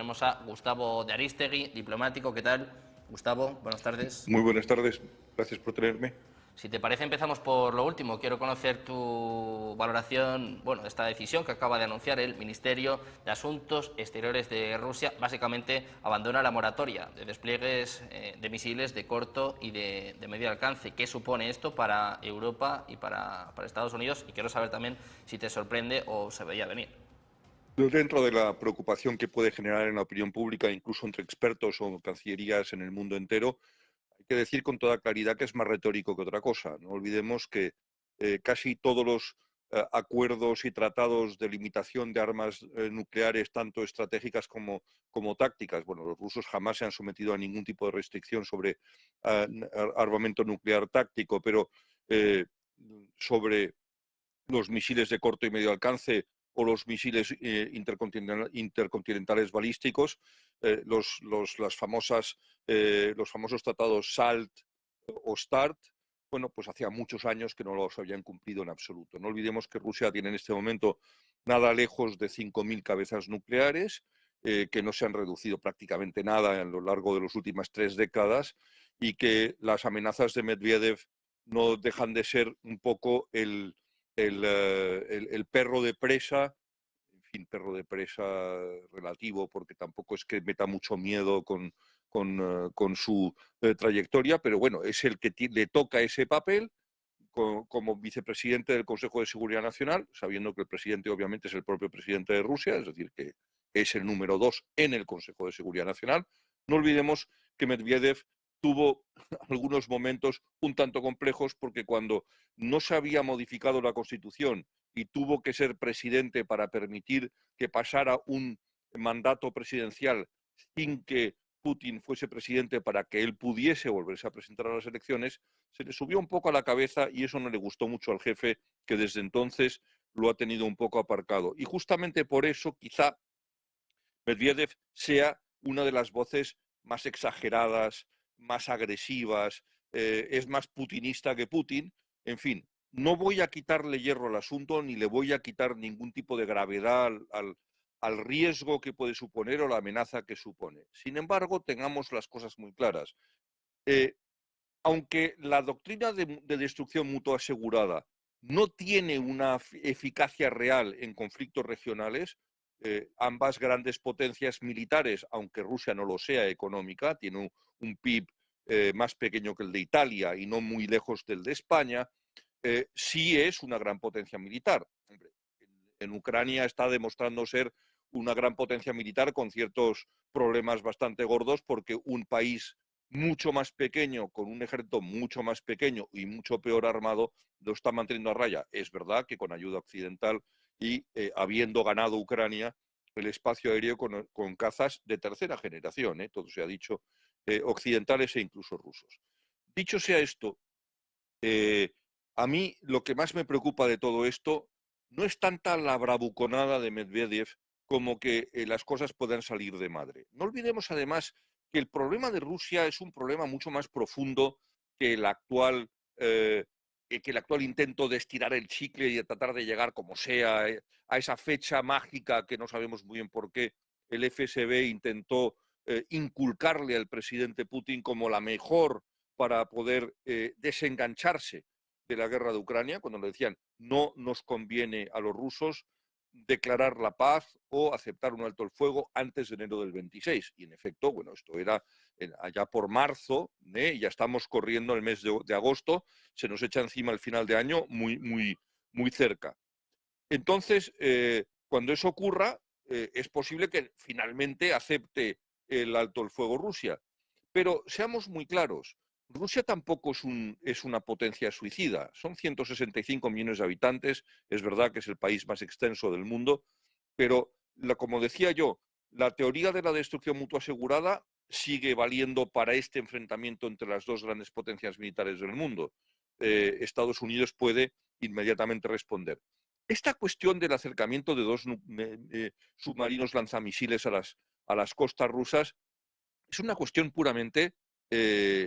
tenemos a Gustavo de Arístegui, diplomático. ¿Qué tal, Gustavo? Buenas tardes. Muy buenas tardes, gracias por tenerme. Si te parece, empezamos por lo último. Quiero conocer tu valoración, bueno, de esta decisión que acaba de anunciar el Ministerio de Asuntos Exteriores de Rusia. Básicamente abandona la moratoria de despliegues de misiles de corto y de medio alcance. ¿Qué supone esto para Europa y para Estados Unidos? Y quiero saber también si te sorprende o se veía venir. Dentro de la preocupación que puede generar en la opinión pública, incluso entre expertos o cancillerías en el mundo entero, hay que decir con toda claridad que es más retórico que otra cosa. No olvidemos que casi todos los acuerdos y tratados de limitación de armas nucleares, tanto estratégicas como tácticas, bueno, los rusos jamás se han sometido a ningún tipo de restricción sobre armamento nuclear táctico, pero sobre los misiles de corto y medio alcance o los misiles intercontinentales balísticos, los famosos tratados SALT o START, bueno, pues hacía muchos años que no los habían cumplido en absoluto. No olvidemos que Rusia tiene en este momento nada lejos de 5.000 cabezas nucleares, que no se han reducido prácticamente nada a lo largo de las últimas 3 décadas, y que las amenazas de Medvedev no dejan de ser un poco el perro de presa, en fin, perro de presa relativo, porque tampoco es que meta mucho miedo con su trayectoria, pero bueno, es el que le toca ese papel como vicepresidente del Consejo de Seguridad Nacional, sabiendo que el presidente obviamente es el propio presidente de Rusia, es decir, que es el número 2 en el Consejo de Seguridad Nacional. No olvidemos que Medvedev tuvo algunos momentos un tanto complejos, porque cuando no se había modificado la Constitución y tuvo que ser presidente para permitir que pasara un mandato presidencial sin que Putin fuese presidente, para que él pudiese volverse a presentar a las elecciones, se le subió un poco a la cabeza y eso no le gustó mucho al jefe, que desde entonces lo ha tenido un poco aparcado. Y justamente por eso quizá Medvedev sea una de las voces más exageradas, más agresivas, es más putinista que Putin. En fin, no voy a quitarle hierro al asunto, ni le voy a quitar ningún tipo de gravedad al riesgo que puede suponer o la amenaza que supone. Sin embargo, tengamos las cosas muy claras. Eh, Aunque la doctrina de destrucción mutua asegurada no tiene una eficacia real en conflictos regionales, ambas grandes potencias militares, aunque Rusia no lo sea económica, tiene un PIB más pequeño que el de Italia y no muy lejos del de España, sí es una gran potencia militar. Hombre, en Ucrania está demostrando ser una gran potencia militar con ciertos problemas bastante gordos, porque un país mucho más pequeño, con un ejército mucho más pequeño y mucho peor armado, lo está manteniendo a raya. Es verdad que con ayuda occidental y habiendo ganado Ucrania el espacio aéreo con cazas de tercera generación, todo se ha dicho, occidentales e incluso rusos. Dicho sea esto, a mí lo que más me preocupa de todo esto no es tanta la bravuconada de Medvedev como que las cosas puedan salir de madre. No olvidemos además que el problema de Rusia es un problema mucho más profundo que eh, que el actual intento de estirar el chicle y de tratar de llegar como sea a esa fecha mágica que no sabemos muy bien por qué el FSB intentó inculcarle al presidente Putin como la mejor para poder desengancharse de la guerra de Ucrania, cuando le decían no nos conviene a los rusos declarar la paz o aceptar un alto el fuego antes de enero del 26. Y en efecto, bueno, esto era allá por marzo, y ya estamos corriendo el mes de agosto, se nos echa encima el final de año muy cerca. Entonces, cuando eso ocurra, es posible que finalmente acepte el alto el fuego Rusia. Pero seamos muy claros, Rusia tampoco es una potencia suicida. Son 165 millones de habitantes, es verdad que es el país más extenso del mundo, pero como decía yo, la teoría de la destrucción mutua asegurada sigue valiendo para este enfrentamiento entre las dos grandes potencias militares del mundo. Estados Unidos puede inmediatamente responder. Esta cuestión del acercamiento de dos submarinos lanzamisiles a las costas rusas es una cuestión puramente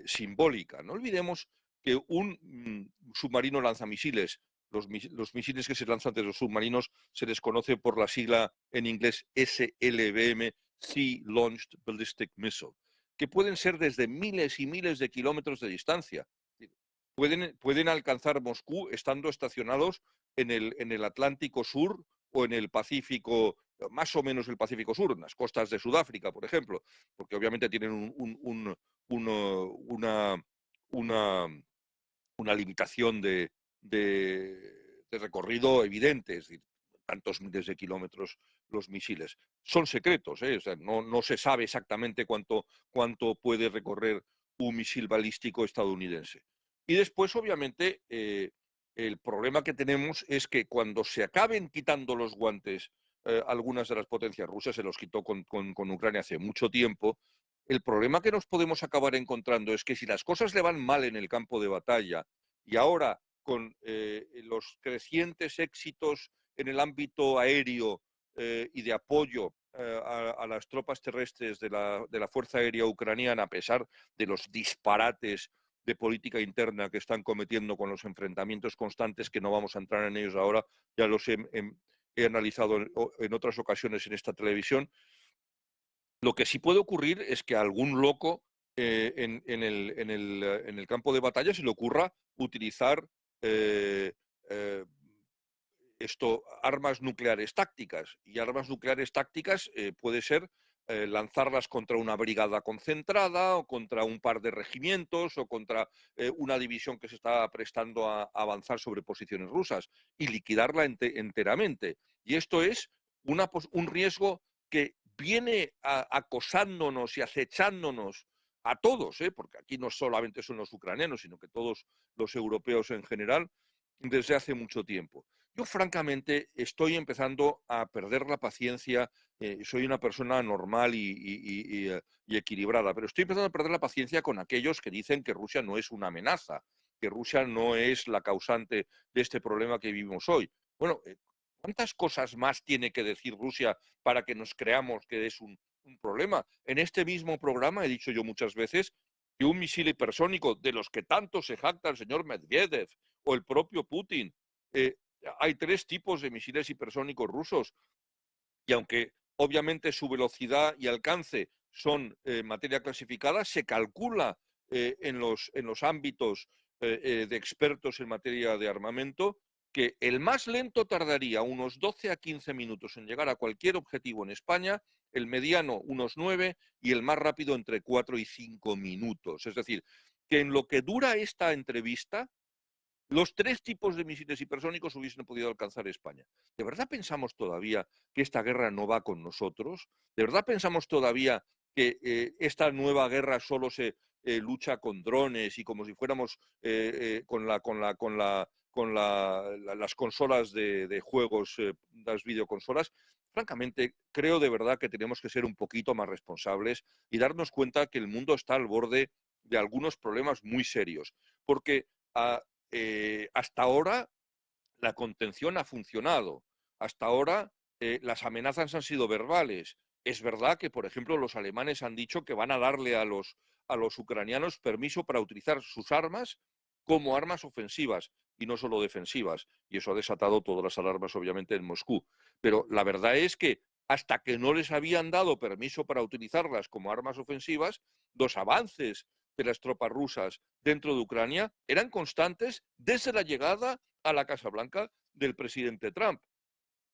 simbólica. No olvidemos que un submarino lanzamisiles, los misiles que se lanzan desde los submarinos se les conoce por la sigla en inglés SLBM, Sea-Launched Ballistic Missile, que pueden ser desde miles y miles de kilómetros de distancia. Pueden alcanzar Moscú estando estacionados en el Atlántico Sur o en el Pacífico, más o menos el Pacífico Sur, en las costas de Sudáfrica, por ejemplo, porque obviamente tienen una, una, una limitación de recorrido evidente, es decir, tantos miles de kilómetros los misiles. Son secretos, ¿eh? O sea, no se sabe exactamente cuánto puede recorrer un misil balístico estadounidense. Y después, obviamente, el problema que tenemos es que cuando se acaben quitando los guantes algunas de las potencias rusas, se los quitó con Ucrania hace mucho tiempo, el problema que nos podemos acabar encontrando es que si las cosas le van mal en el campo de batalla y ahora con los crecientes éxitos en el ámbito aéreo y de apoyo a las tropas terrestres de la Fuerza Aérea Ucraniana, a pesar de los disparates de política interna que están cometiendo con los enfrentamientos constantes, que no vamos a entrar en ellos ahora, ya los he analizado en otras ocasiones en esta televisión. Lo que sí puede ocurrir es que a algún loco en el campo de batalla se le ocurra utilizar eh, eh, armas nucleares tácticas. Y armas nucleares tácticas puede ser lanzarlas contra una brigada concentrada o contra un par de regimientos o contra una división que se está prestando a avanzar sobre posiciones rusas y liquidarla enteramente. Y esto es un riesgo que viene acosándonos y acechándonos a todos, porque aquí no solamente son los ucranianos, sino que todos los europeos en general, desde hace mucho tiempo. Yo, francamente, estoy empezando a perder la paciencia. Soy una persona normal y equilibrada, pero estoy empezando a perder la paciencia con aquellos que dicen que Rusia no es una amenaza, que Rusia no es la causante de este problema que vivimos hoy. Bueno, ¿cuántas cosas más tiene que decir Rusia para que nos creamos que es un problema? En este mismo programa he dicho yo muchas veces que un misil hipersónico de los que tanto se jacta el señor Medvedev o el propio Putin, eh, hay tres tipos de misiles hipersónicos rusos y aunque obviamente su velocidad y alcance son materia clasificada, se calcula en los ámbitos de expertos en materia de armamento que el más lento tardaría unos 12 a 15 minutos en llegar a cualquier objetivo en España, el mediano unos 9 y el más rápido entre 4 y 5 minutos. Es decir, que en lo que dura esta entrevista, los tres tipos de misiles hipersónicos hubiesen podido alcanzar España. ¿De verdad pensamos todavía que esta guerra no va con nosotros? ¿De verdad pensamos todavía que esta nueva guerra solo se lucha con drones y como si fuéramos las consolas de juegos, las videoconsolas? Francamente, creo de verdad que tenemos que ser un poquito más responsables y darnos cuenta que el mundo está al borde de algunos problemas muy serios. Porque hasta ahora la contención ha funcionado. Hasta ahora las amenazas han sido verbales. Es verdad que, por ejemplo, los alemanes han dicho que van a darle a los ucranianos permiso para utilizar sus armas como armas ofensivas y no solo defensivas. Y eso ha desatado todas las alarmas, obviamente, en Moscú. Pero la verdad es que hasta que no les habían dado permiso para utilizarlas como armas ofensivas, los avances de las tropas rusas dentro de Ucrania eran constantes desde la llegada a la Casa Blanca del presidente Trump,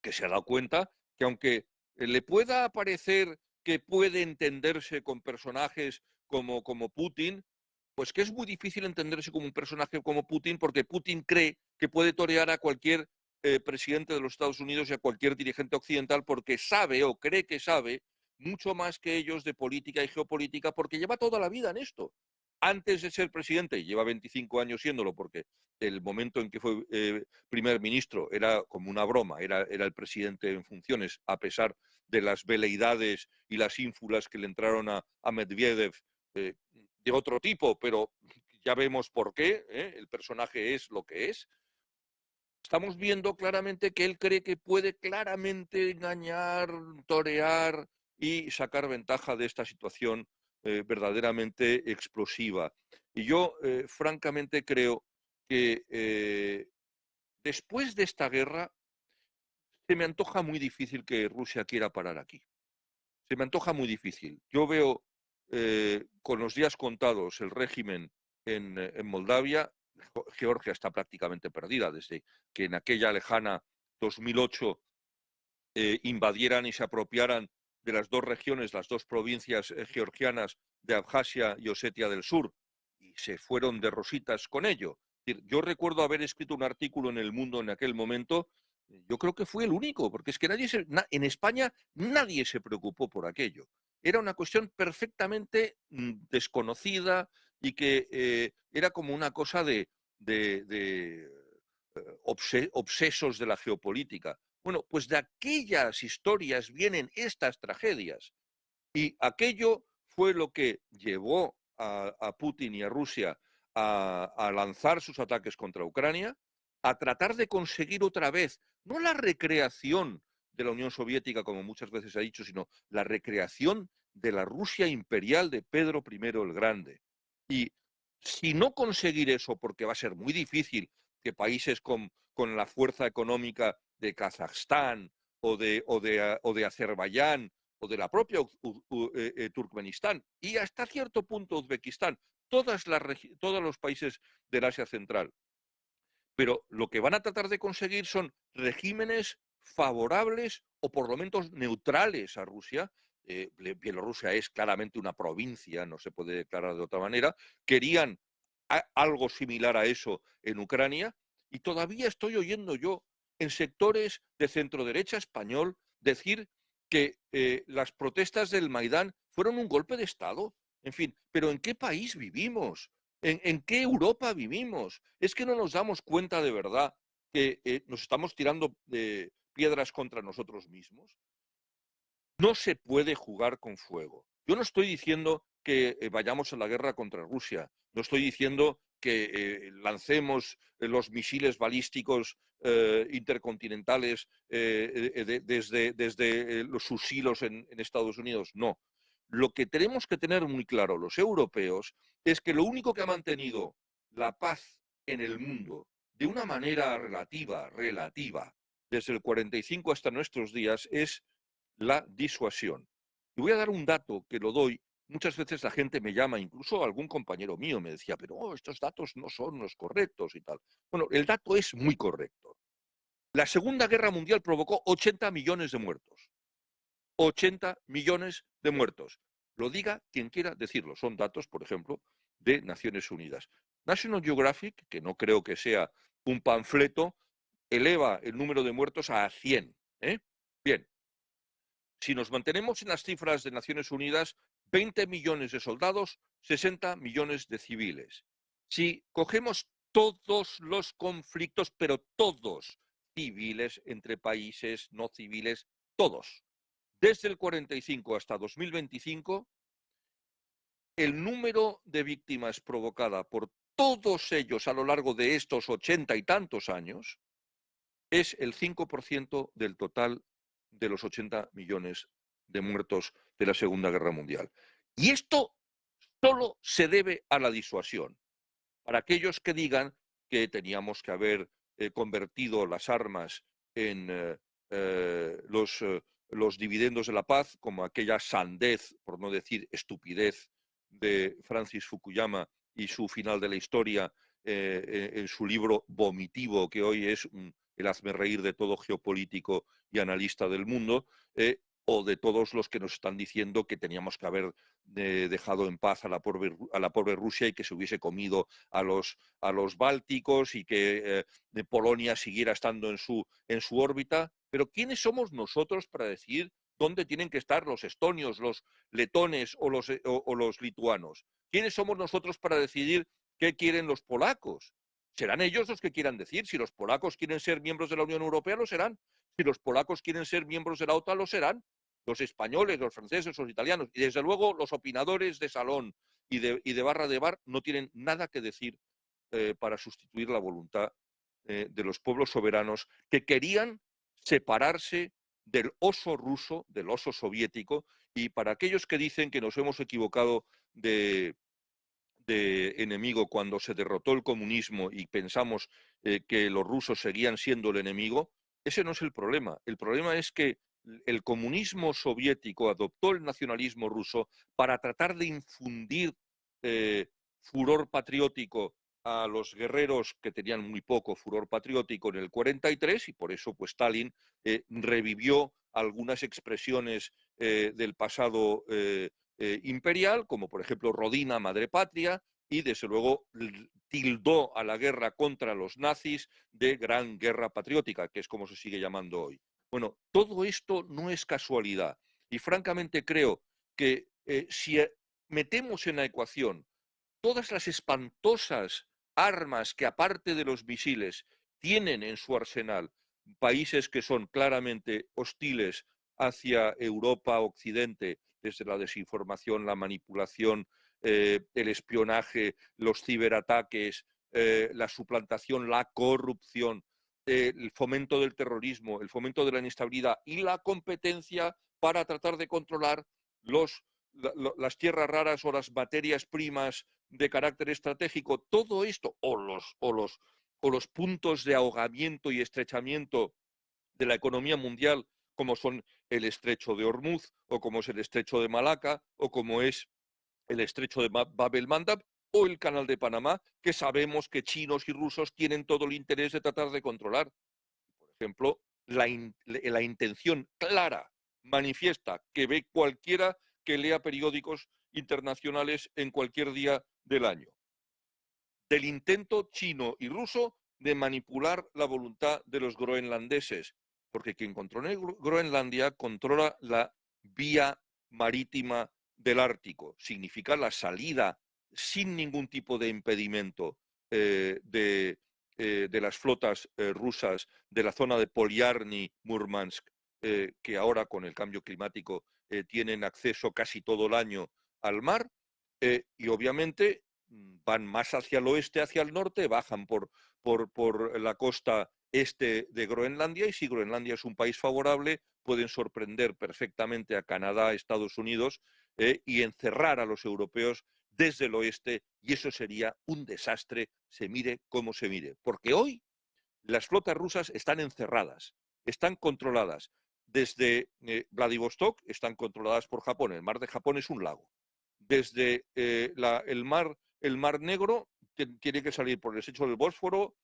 que se ha dado cuenta que aunque le pueda parecer que puede entenderse con personajes como Putin, pues que es muy difícil entenderse como un personaje como Putin porque Putin cree que puede torear a cualquier presidente de los Estados Unidos y a cualquier dirigente occidental porque sabe o cree que sabe mucho más que ellos de política y geopolítica porque lleva toda la vida en esto. Antes de ser presidente, y lleva 25 años siéndolo porque el momento en que fue primer ministro era como una broma, era el presidente en funciones, a pesar de las veleidades y las ínfulas que le entraron a Medvedev eh, de otro tipo, pero ya vemos por qué, el personaje es lo que es. Estamos viendo claramente que él cree que puede claramente engañar, torear y sacar ventaja de esta situación verdaderamente explosiva. Y yo, francamente, creo que después de esta guerra se me antoja muy difícil que Rusia quiera parar aquí. se me antoja muy difícil. Yo veo con los días contados el régimen en Moldavia. Georgia está prácticamente perdida desde que en aquella lejana 2008 invadieran y se apropiaran de las dos regiones, las dos provincias georgianas de Abjasia y Osetia del Sur, y se fueron de rositas con ello. Yo recuerdo haber escrito un artículo en El Mundo en aquel momento. Yo creo que fue el único, porque es que en España nadie se preocupó por aquello. Era una cuestión perfectamente desconocida y que era como una cosa de obsesos de la geopolítica. Bueno, pues de aquellas historias vienen estas tragedias. Y aquello fue lo que llevó a Putin y a Rusia a lanzar sus ataques contra Ucrania, a tratar de conseguir otra vez, no la recreación de la Unión Soviética, como muchas veces ha dicho, sino la recreación de la Rusia imperial de Pedro I el Grande. Y si no conseguir eso, porque va a ser muy difícil que países con la fuerza económica de Kazajstán o de Azerbaiyán o de la propia Turkmenistán y hasta cierto punto Uzbekistán, todos los países del Asia Central. Pero lo que van a tratar de conseguir son regímenes favorables o por lo menos neutrales a Rusia. Bielorrusia es claramente una provincia, no se puede declarar de otra manera. Querían algo similar a eso en Ucrania y todavía estoy oyendo yo en sectores de centroderecha español decir que las protestas del Maidán fueron un golpe de Estado. En fin, pero ¿en qué país vivimos? ¿En qué Europa vivimos? Es que no nos damos cuenta de verdad que nos estamos tirando piedras contra nosotros mismos. No se puede jugar con fuego. Yo no estoy diciendo que vayamos a la guerra contra Rusia, no estoy diciendo que lancemos los misiles balísticos intercontinentales desde sus hilos en Estados Unidos, no. Lo que tenemos que tener muy claro los europeos es que lo único que ha mantenido la paz en el mundo de una manera relativa, desde el 45 hasta nuestros días, es la disuasión. Y voy a dar un dato que lo doy. Muchas veces la gente me llama, incluso algún compañero mío me decía, pero estos datos no son los correctos y tal. Bueno, el dato es muy correcto. La Segunda Guerra Mundial provocó 80 millones de muertos. 80 millones de muertos. Lo diga quien quiera decirlo. Son datos, por ejemplo, de Naciones Unidas. National Geographic, que no creo que sea un panfleto, eleva el número de muertos a 100. Bien, si nos mantenemos en las cifras de Naciones Unidas, 20 millones de soldados, 60 millones de civiles. Si cogemos todos los conflictos, pero todos, civiles, entre países, no civiles, todos, desde el 45 hasta 2025, el número de víctimas provocada por todos ellos a lo largo de estos 80 y tantos años es el 5% del total de los 80 millones de muertos de la Segunda Guerra Mundial. Y esto solo se debe a la disuasión. Para aquellos que digan que teníamos que haber convertido las armas en los dividendos de la paz, como aquella sandez, por no decir estupidez, de Francis Fukuyama y su final de la historia en su libro vomitivo, que hoy es el hazmerreír de todo geopolítico y analista del mundo, o de todos los que nos están diciendo que teníamos que haber dejado en paz a la pobre Rusia y que se hubiese comido a los bálticos y que Polonia siguiera estando en su órbita. Pero ¿quiénes somos nosotros para decir dónde tienen que estar los estonios, los letones o los lituanos? ¿Quiénes somos nosotros para decidir qué quieren los polacos? Serán ellos los que quieran decir. Si los polacos quieren ser miembros de la Unión Europea, lo serán. Si los polacos quieren ser miembros de la OTAN, lo serán. Los españoles, los franceses, los italianos y desde luego los opinadores de salón y de barra de bar no tienen nada que decir para sustituir la voluntad de los pueblos soberanos que querían separarse del oso ruso, del oso soviético, y para aquellos que dicen que nos hemos equivocado de enemigo cuando se derrotó el comunismo y pensamos que los rusos seguían siendo el enemigo, ese no es el problema. El problema es que el comunismo soviético adoptó el nacionalismo ruso para tratar de infundir furor patriótico a los guerreros que tenían muy poco furor patriótico en el 43, y por eso pues Stalin revivió algunas expresiones del pasado imperial, como por ejemplo Rodina, madre patria, y desde luego tildó a la guerra contra los nazis de gran guerra patriótica, que es como se sigue llamando hoy. Bueno, todo esto no es casualidad, y francamente creo que si metemos en la ecuación todas las espantosas armas que, aparte de los misiles, tienen en su arsenal países que son claramente hostiles hacia Europa, Occidente, desde la desinformación, la manipulación, el espionaje, los ciberataques, la suplantación, la corrupción, el fomento del terrorismo, el fomento de la inestabilidad y la competencia para tratar de controlar las tierras raras o las materias primas de carácter estratégico, todo esto, o los puntos de ahogamiento y estrechamiento de la economía mundial, como son el estrecho de Hormuz, o como es el estrecho de Malaca, o como es el estrecho de Bab el-Mandab, o el canal de Panamá, que sabemos que chinos y rusos tienen todo el interés de tratar de controlar. Por ejemplo, la intención clara, manifiesta, que ve cualquiera que lea periódicos internacionales en cualquier día del año, del intento chino y ruso de manipular la voluntad de los groenlandeses, porque quien controla Groenlandia controla la vía marítima del Ártico, significa la salida sin ningún tipo de impedimento de las flotas rusas de la zona de Poliarny, Murmansk, que ahora con el cambio climático tienen acceso casi todo el año al mar, y obviamente van más hacia el oeste, hacia el norte, bajan por la costa este de Groenlandia, y si Groenlandia es un país favorable, pueden sorprender perfectamente a Canadá, Estados Unidos, y encerrar a los europeos desde el oeste, y eso sería un desastre, se mire como se mire. Porque hoy las flotas rusas están encerradas, están controladas. Desde Vladivostok están controladas por Japón. El mar de Japón es un lago. Desde el mar Negro tiene que salir por el estrecho del Bósforo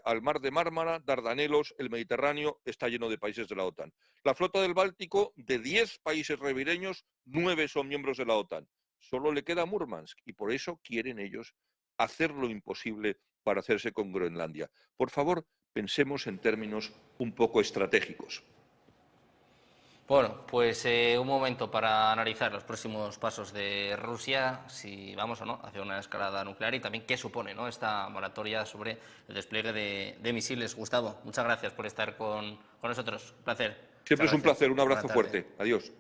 al mar de Mármara, Dardanelos, el Mediterráneo está lleno de países de la OTAN. La flota del Báltico, de 10 países ribereños, 9 son miembros de la OTAN. Solo le queda Murmansk, y por eso quieren ellos hacer lo imposible para hacerse con Groenlandia. Por favor, pensemos en términos un poco estratégicos. Bueno, pues un momento para analizar los próximos pasos de Rusia, si vamos o no hacia una escalada nuclear, y también qué supone, ¿no?, esta moratoria sobre el despliegue de misiles. Gustavo, muchas gracias por estar con nosotros. Un placer. Siempre Muchas es un gracias. placer. Un Buena abrazo tarde. fuerte. Adiós.